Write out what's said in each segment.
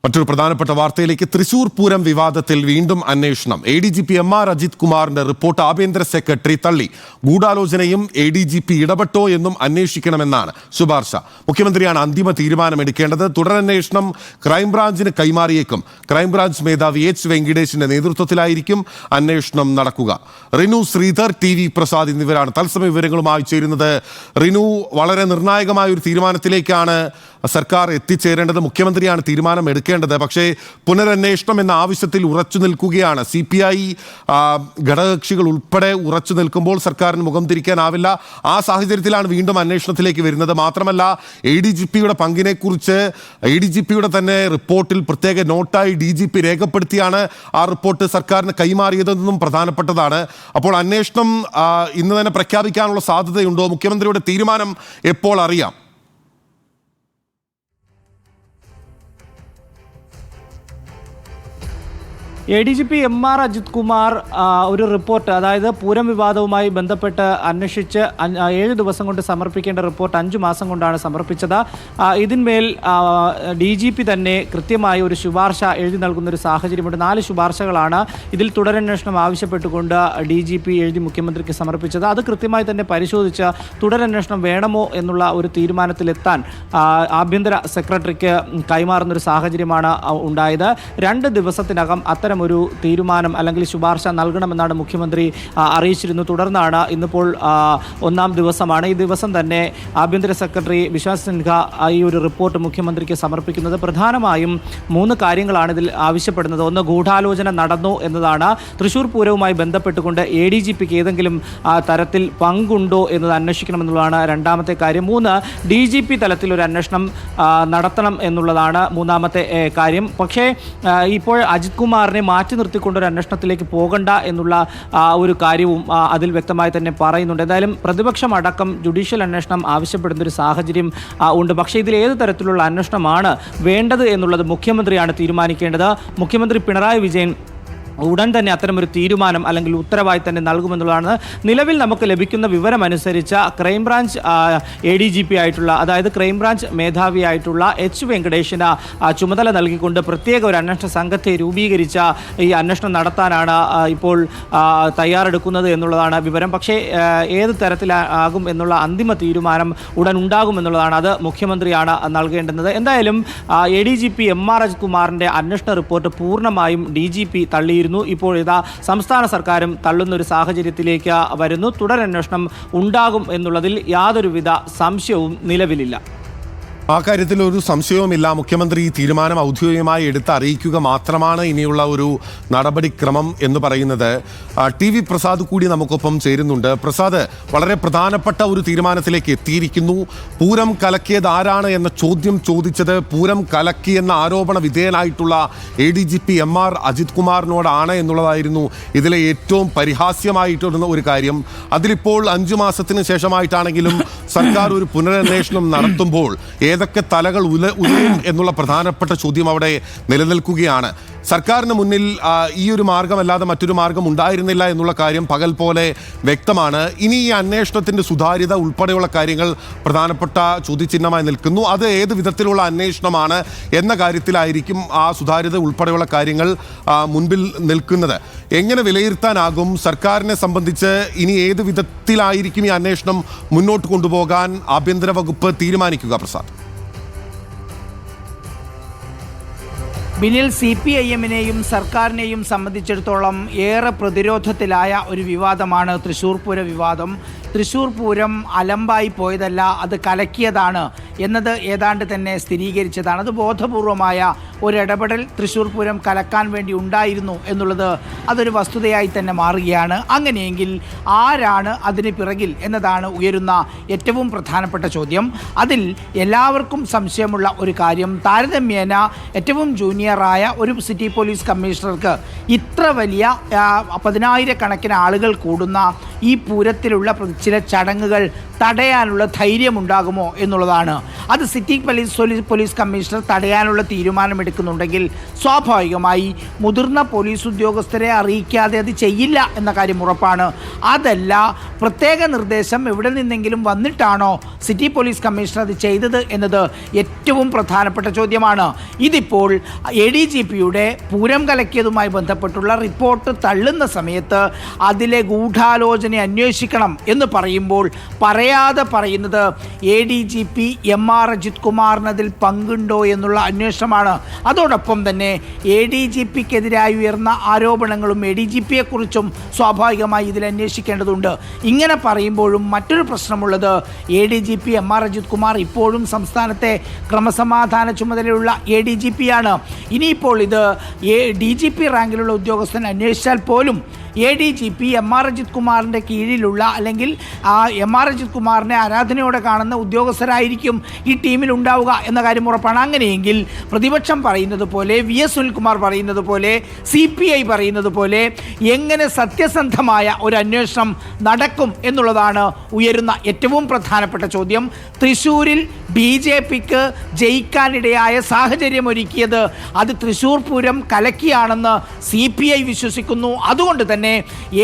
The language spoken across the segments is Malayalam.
മറ്റൊരു പ്രധാനപ്പെട്ട വാർത്തയിലേക്ക്. തൃശൂർ പൂരം വിവാദത്തിൽ വീണ്ടും അന്വേഷണം. ADGP MR അജിത് കുമാറിന്റെ റിപ്പോർട്ട് ആഭ്യന്തര സെക്രട്ടറി തള്ളി. ഗൂഢാലോചനയും ADGP ഇടപെട്ടോ എന്നും അന്വേഷിക്കണമെന്നാണ് ശുപാർശ. മുഖ്യമന്ത്രിയാണ് അന്തിമ തീരുമാനമെടുക്കേണ്ടത്. തുടരന്വേഷണം ക്രൈംബ്രാഞ്ചിന് കൈമാറിയേക്കും. ക്രൈംബ്രാഞ്ച് മേധാവി H വെങ്കിടേഷിന്റെ നേതൃത്വത്തിലായിരിക്കും അന്വേഷണം നടക്കുക. റിനു ശ്രീധർ, TV പ്രസാദ് എന്നിവരാണ് തത്സമയ വിവരങ്ങളുമായി ചേരുന്നത്. റിനു, വളരെ നിർണായകമായ ഒരു തീരുമാനത്തിലേക്കാണ് സർക്കാർ എത്തിച്ചേരേണ്ടത്. മുഖ്യമന്ത്രിയാണ് തീരുമാനം എടുക്കേണ്ടത്. പക്ഷേ പുനരന്വേഷണം എന്ന ആവശ്യത്തിൽ ഉറച്ചു നിൽക്കുകയാണ് CPI ഘടകകക്ഷികൾ ഉൾപ്പെടെ ഉറച്ചു നിൽക്കുമ്പോൾ സർക്കാരിന് മുഖം തിരിക്കാനാവില്ല. ആ സാഹചര്യത്തിലാണ് വീണ്ടും അന്വേഷണത്തിലേക്ക് വരുന്നത്. മാത്രമല്ല, ADGPയുടെ പങ്കിനെക്കുറിച്ച് ADGPയുടെ തന്നെ റിപ്പോർട്ടിൽ പ്രത്യേക നോട്ടായി DGP രേഖപ്പെടുത്തിയാണ് ആ റിപ്പോർട്ട് സർക്കാരിന് കൈമാറിയതെന്നും പ്രധാനപ്പെട്ടതാണ്. അപ്പോൾ അന്വേഷണം ഇന്ന് തന്നെ പ്രഖ്യാപിക്കാനുള്ള സാധ്യതയുണ്ടോ? മുഖ്യമന്ത്രിയുടെ തീരുമാനം എപ്പോൾ അറിയാം? ADGP MR അജിത് കുമാർ ഒരു റിപ്പോർട്ട്, അതായത് പൂരം വിവാദവുമായി ബന്ധപ്പെട്ട് അന്വേഷിച്ച് 7 ദിവസം കൊണ്ട് സമർപ്പിക്കേണ്ട റിപ്പോർട്ട് 5 മാസം കൊണ്ടാണ് സമർപ്പിച്ചത്. ഇതിന്മേൽ DGP തന്നെ കൃത്യമായ ഒരു ശുപാർശ എഴുതി നൽകുന്ന ഒരു സാഹചര്യമുണ്ട്. 4 ശുപാർശകളാണ് ഇതിൽ തുടരന്വേഷണം ആവശ്യപ്പെട്ടുകൊണ്ട് DGP എഴുതി മുഖ്യമന്ത്രിക്ക് സമർപ്പിച്ചത്. അത് കൃത്യമായി തന്നെ പരിശോധിച്ച് തുടരന്വേഷണം വേണമോ എന്നുള്ള ഒരു തീരുമാനത്തിലെത്താൻ ആഭ്യന്തര സെക്രട്ടറിക്ക് കൈമാറുന്നൊരു സാഹചര്യമാണ് ഉണ്ടായത്. 2 ദിവസത്തിനകം ഒരു തീരുമാനം അല്ലെങ്കിൽ ശുപാർശ നൽകണമെന്നാണ് മുഖ്യമന്ത്രി അറിയിച്ചിരുന്നു. തുടർന്നാണ് ഇന്നിപ്പോൾ 1-ാം ദിവസമാണ്. ഈ ദിവസം തന്നെ ആഭ്യന്തര സെക്രട്ടറി വിശ്വാസ് സിൻഹ ഈ ഒരു റിപ്പോർട്ട് മുഖ്യമന്ത്രിക്ക് സമർപ്പിക്കുന്നത്. പ്രധാനമായും 3 കാര്യങ്ങളാണ് ഇതിൽ ആവശ്യപ്പെടുന്നത്. ഒന്ന്, ഗൂഢാലോചന നടന്നു എന്നതാണ്. തൃശൂർ പൂരവുമായി ബന്ധപ്പെട്ടുകൊണ്ട് ADGPക്ക് ഏതെങ്കിലും തരത്തിൽ പങ്കുണ്ടോ എന്നത് അന്വേഷിക്കണമെന്നുള്ളതാണ് രണ്ടാമത്തെ കാര്യം. 3, DGP തലത്തിൽ ഒരു അന്വേഷണം നടത്തണം എന്നുള്ളതാണ് മൂന്നാമത്തെ കാര്യം. പക്ഷേ ഇപ്പോൾ അജിത് കുമാറിനെ മാറ്റി നിർത്തിക്കൊണ്ടൊരു അന്വേഷണത്തിലേക്ക് പോകണ്ട എന്നുള്ള ഒരു കാര്യവും അതിൽ വ്യക്തമായി തന്നെ പറയുന്നുണ്ട്. എന്തായാലും പ്രതിപക്ഷം അടക്കം ജുഡീഷ്യൽ അന്വേഷണം ആവശ്യപ്പെടുന്ന ഒരു സാഹചര്യം ഉണ്ട്. പക്ഷേ ഇതിൽ ഏത് തരത്തിലുള്ള അന്വേഷണമാണ് വേണ്ടത് എന്നുള്ളത് മുഖ്യമന്ത്രിയാണ് തീരുമാനിക്കേണ്ടത്. മുഖ്യമന്ത്രി പിണറായി വിജയൻ ഉടൻ തന്നെ അത്തരമൊരു തീരുമാനം അല്ലെങ്കിൽ ഉത്തരവായി തന്നെ നൽകുമെന്നുള്ളതാണ് നിലവിൽ നമുക്ക് ലഭിക്കുന്ന വിവരമനുസരിച്ച്. ക്രൈംബ്രാഞ്ച് ADGP ആയിട്ടുള്ള, അതായത് ക്രൈംബ്രാഞ്ച് മേധാവിയായിട്ടുള്ള H വെങ്കടേഷിന് ചുമതല നൽകിക്കൊണ്ട് പ്രത്യേക ഒരു അന്വേഷണ സംഘത്തെ രൂപീകരിച്ച ഈ അന്വേഷണം നടത്താനാണ് ഇപ്പോൾ തയ്യാറെടുക്കുന്നത് എന്നുള്ളതാണ് വിവരം. പക്ഷേ ഏത് തരത്തിലാകും എന്നുള്ള അന്തിമ തീരുമാനം ഉടൻ ഉണ്ടാകുമെന്നുള്ളതാണ്. അത് മുഖ്യമന്ത്രിയാണ് നൽകേണ്ടുന്നത്. എന്തായാലും ADGP MR അജിത് കുമാറിൻ്റെ അന്വേഷണ റിപ്പോർട്ട് പൂർണ്ണമായും DGP തള്ളിയിരുന്നു. ഇപ്പോൾ ഇതാ സംസ്ഥാന സർക്കാരും തള്ളുന്ന ഒരു സാഹചര്യത്തിലേക്ക് വരുന്നു. തുടരന്വേഷണം ഉണ്ടാകും എന്നുള്ളതിൽ യാതൊരുവിധ സംശയവും നിലവിലില്ല. ആ കാര്യത്തിൽ ഒരു സംശയവുമില്ല. മുഖ്യമന്ത്രി ഈ തീരുമാനം ഔദ്യോഗികമായി എടുത്ത് അറിയിക്കുക മാത്രമാണ് ഇനിയുള്ള ഒരു നടപടിക്രമം എന്ന് പറയുന്നത്. TV പ്രസാദ് കൂടി നമുക്കൊപ്പം ചേരുന്നുണ്ട്. പ്രസാദ്, വളരെ പ്രധാനപ്പെട്ട ഒരു തീരുമാനത്തിലേക്ക് എത്തിയിരിക്കുന്നു. പൂരം കലക്കിയത് ആരാണ് എന്ന ചോദ്യം ചോദിച്ചത് പൂരം കലക്കിയെന്ന ആരോപണ വിധേയനായിട്ടുള്ള ADGP MR അജിത് കുമാറിനോടാണ് എന്നുള്ളതായിരുന്നു ഇതിലെ ഏറ്റവും പരിഹാസ്യമായിട്ടുള്ള ഒരു കാര്യം. അതിലിപ്പോൾ 5 മാസത്തിന് ശേഷമായിട്ടാണെങ്കിലും സർക്കാർ ഒരു പുനരന്വേഷണം നടത്തുമ്പോൾ ഏതൊക്കെ തലകൾ ഉലയും എന്നുള്ള പ്രധാനപ്പെട്ട ചോദ്യം അവിടെ നിലനിൽക്കുകയാണ്. സർക്കാരിന് മുന്നിൽ ഈ ഒരു മാർഗമല്ലാതെ മറ്റൊരു മാർഗം ഉണ്ടായിരുന്നില്ല എന്നുള്ള കാര്യം പകൽ പോലെ വ്യക്തമാണ്. ഇനി ഈ അന്വേഷണത്തിൻ്റെ സുതാര്യത ഉൾപ്പെടെയുള്ള കാര്യങ്ങൾ പ്രധാനപ്പെട്ട ചോദ്യചിഹ്നമായി നിൽക്കുന്നു. അത് ഏത് വിധത്തിലുള്ള അന്വേഷണമാണ് എന്ന കാര്യത്തിലായിരിക്കും ആ സുതാര്യത ഉൾപ്പെടെയുള്ള കാര്യങ്ങൾ മുൻപിൽ നിൽക്കുന്നത്. എങ്ങനെ വിലയിരുത്താനാകും സർക്കാരിനെ സംബന്ധിച്ച് ഇനി ഏത് വിധത്തിലായിരിക്കും ഈ അന്വേഷണം മുന്നോട്ട് കൊണ്ടുപോകാൻ ആഭ്യന്തര വകുപ്പ് തീരുമാനിക്കുക? പ്രസാദ്, ബിനിൽ, CPIM-നെയും സർക്കാരിനെയും സംബന്ധിച്ചിടത്തോളം ഏറെ പ്രതിരോധത്തിലായ ഒരു വിവാദമാണ് തൃശ്ശൂർ പൂര വിവാദം. തൃശ്ശൂർ പൂരം അലമ്പായി പോയതല്ല, അത് കലക്കിയതാണ് എന്നത് ഏതാണ്ട് തന്നെ സ്ഥിരീകരിച്ചതാണ്. അത് ബോധപൂർവമായ ഒരു ഇടപെടൽ തൃശ്ശൂർ പൂരം കലക്കാൻ വേണ്ടി ഉണ്ടായിരുന്നു എന്നുള്ളത് അതൊരു വസ്തുതയായി തന്നെ മാറുകയാണ്. അങ്ങനെയെങ്കിൽ ആരാണ് അതിന് പിറകിൽ എന്നതാണ് ഉയരുന്ന ഏറ്റവും പ്രധാനപ്പെട്ട ചോദ്യം. അതിൽ എല്ലാവർക്കും സംശയമുള്ള ഒരു കാര്യം, താരതമ്യേന ഏറ്റവും ജൂനിയറായ ഒരു സിറ്റി പോലീസ് കമ്മീഷണർക്ക് ഇത്ര വലിയ 10,000 കണക്കിന് ആളുകൾ കൂടുന്ന ഈ പൂരത്തിലുള്ള ചില ചടങ്ങുകൾ തടയാനുള്ള ധൈര്യമുണ്ടാകുമോ എന്നുള്ളതാണ്. അത് സിറ്റി പോലീസ് കമ്മീഷണർ തടയാനുള്ള തീരുമാനമെടുക്കുന്നുണ്ടെങ്കിൽ സ്വാഭാവികമായി മുതിർന്ന പോലീസ് ഉദ്യോഗസ്ഥരെ അറിയിക്കാതെ അത് ചെയ്യില്ല എന്ന കാര്യം ഉറപ്പാണ്. അതല്ല, പ്രത്യേക നിർദ്ദേശം എവിടെ നിന്നെങ്കിലും വന്നിട്ടാണോ സിറ്റി പോലീസ് കമ്മീഷണർ അത് ചെയ്തത് എന്നത് ഏറ്റവും പ്രധാനപ്പെട്ട ചോദ്യമാണ്. ഇതിപ്പോൾ ADGPയുടെ പൂരം കലക്കിയതുമായി ബന്ധപ്പെട്ടുള്ള റിപ്പോർട്ട് തള്ളുന്ന സമയത്ത് അതിലെ ഗൂഢാലോചന അന്വേഷിക്കണം എന്ന് പറയുമ്പോൾ പറയാതെ പറയുന്നത് ADGP MR അജിത് കുമാറിന് അതിൽ പങ്കുണ്ടോ എന്നുള്ള അന്വേഷണമാണ്. അതോടൊപ്പം തന്നെ ADGPക്കെതിരായി ഉയർന്ന ആരോപണങ്ങളും ADGPയെക്കുറിച്ചും സ്വാഭാവികമായി ഇതിൽ അന്വേഷിക്കേണ്ടതുണ്ട്. ഇങ്ങനെ പറയുമ്പോഴും മറ്റൊരു പ്രശ്നമുള്ളത് ADGP MR അജിത് കുമാർ ഇപ്പോഴും സംസ്ഥാനത്തെ ക്രമസമാധാന ചുമതലയുള്ള ADGPയാണ്. ഇനിയിപ്പോൾ ഇത് DGP റാങ്കിലുള്ള ഉദ്യോഗസ്ഥൻ അന്വേഷിച്ചാൽ പോലും ADGP MR അജിത് കുമാറിൻ്റെ കീഴിലുള്ള അല്ലെങ്കിൽ MR അജിത് കുമാറിനെ ആരാധനയോടെ കാണുന്ന ഉദ്യോഗസ്ഥരായിരിക്കും ഈ ടീമിൽ ഉണ്ടാവുക എന്ന കാര്യം ഉറപ്പാണ്. അങ്ങനെയെങ്കിൽ പ്രതിപക്ഷം പറയുന്നത് പോലെ, VS സുനിൽകുമാർ പറയുന്നത് പോലെ, CPI പറയുന്നത് പോലെ എങ്ങനെ സത്യസന്ധമായ ഒരു അന്വേഷണം നടക്കും എന്നുള്ളതാണ് ഉയരുന്ന ഏറ്റവും പ്രധാനപ്പെട്ട ചോദ്യം. തൃശ്ശൂരിൽ BJPക്ക് ജയിക്കാനിടയായ സാഹചര്യം ഒരുക്കിയത് അത് തൃശ്ശൂർ പൂരം കലക്കിയാണെന്ന് CPI വിശ്വസിക്കുന്നു. അതുകൊണ്ട് തന്നെ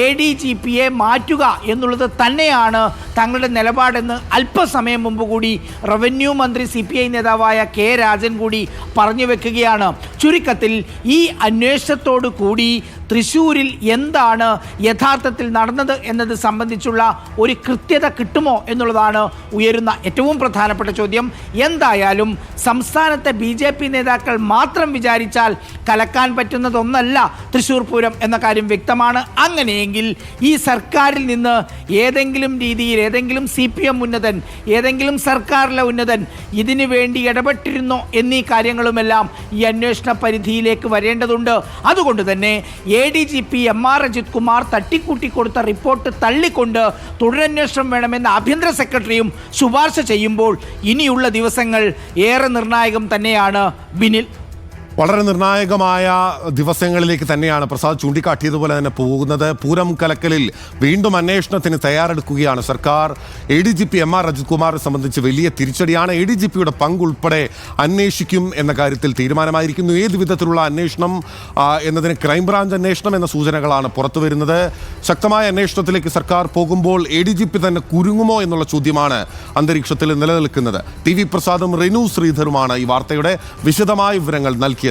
ADGPയെ മാറ്റുക എന്നുള്ളത് തന്നെയാണ് തങ്ങളുടെ നിലപാടെന്ന് അല്പസമയം മുമ്പ് കൂടി റവന്യൂ മന്ത്രി CPI നേതാവായ K രാജൻ കൂടി പറഞ്ഞു വെക്കുകയാണ്. ചുരുക്കത്തിൽ ഈ അന്വേഷണത്തോടു കൂടി തൃശ്ശൂരിൽ എന്താണ് യഥാർത്ഥത്തിൽ നടന്നത് എന്നത് സംബന്ധിച്ചുള്ള ഒരു കൃത്യത കിട്ടുമോ എന്നുള്ളതാണ് ഉയരുന്ന ഏറ്റവും പ്രധാനപ്പെട്ട ചോദ്യം. എന്തായാലും സംസ്ഥാനത്തെ BJP നേതാക്കൾ മാത്രം വിചാരിച്ചാൽ കലക്കാൻ പറ്റുന്നതൊന്നല്ല തൃശ്ശൂർ പൂരം എന്ന കാര്യം വ്യക്തമാണ്. അങ്ങനെയെങ്കിൽ ഈ സർക്കാരിൽ നിന്ന് ഏതെങ്കിലും രീതിയിൽ ഏതെങ്കിലും CPM ഉന്നതൻ, ഏതെങ്കിലും സർക്കാരിലെ ഉന്നതൻ ഇതിനു വേണ്ടി ഇടപെട്ടിരുന്നോ എന്നീ കാര്യങ്ങളുമെല്ലാം ഈ അന്വേഷണ പരിധിയിലേക്ക് വരേണ്ടതുണ്ട്. അതുകൊണ്ട് തന്നെ ADGP MR അജിത് കുമാർ തട്ടിക്കൂട്ടി കൊടുത്ത റിപ്പോർട്ട് തള്ളിക്കൊണ്ട് തുടരന്വേഷണം വേണമെന്ന് ആഭ്യന്തര സെക്രട്ടറിയും ശുപാർശ ചെയ്യുമ്പോൾ ഇനിയുള്ള ദിവസങ്ങൾ ഏറെ നിർണായകം തന്നെയാണ് ബിനിൽ. വളരെ നിർണായകമായ ദിവസങ്ങളിലേക്ക് തന്നെയാണ് പ്രസാദ് ചൂണ്ടിക്കാട്ടിയതുപോലെ തന്നെ പോകുന്നത്. പൂരം കലക്കലിൽ വീണ്ടും അന്വേഷണത്തിന് തയ്യാറെടുക്കുകയാണ് സർക്കാർ. ADGP MR അജിത് കുമാറിനെ സംബന്ധിച്ച് വലിയ തിരിച്ചടിയാണ്. ADGPയുടെ പങ്ക് ഉൾപ്പെടെ അന്വേഷിക്കും എന്ന കാര്യത്തിൽ തീരുമാനമായിരിക്കുന്നു. ഏത് വിധത്തിലുള്ള അന്വേഷണം എന്നതിന് ക്രൈംബ്രാഞ്ച് അന്വേഷണം എന്ന സൂചനകളാണ് പുറത്തു വരുന്നത്. ശക്തമായ അന്വേഷണത്തിലേക്ക് സർക്കാർ പോകുമ്പോൾ ADGP തന്നെ കുരുങ്ങുമോ എന്നുള്ള ചോദ്യമാണ് അന്തരീക്ഷത്തിൽ നിലനിൽക്കുന്നത്. TV പ്രസാദും റിനു ശ്രീധറുമാണ് ഈ വാർത്തയുടെ വിശദമായ വിവരങ്ങൾ നൽകിയത്.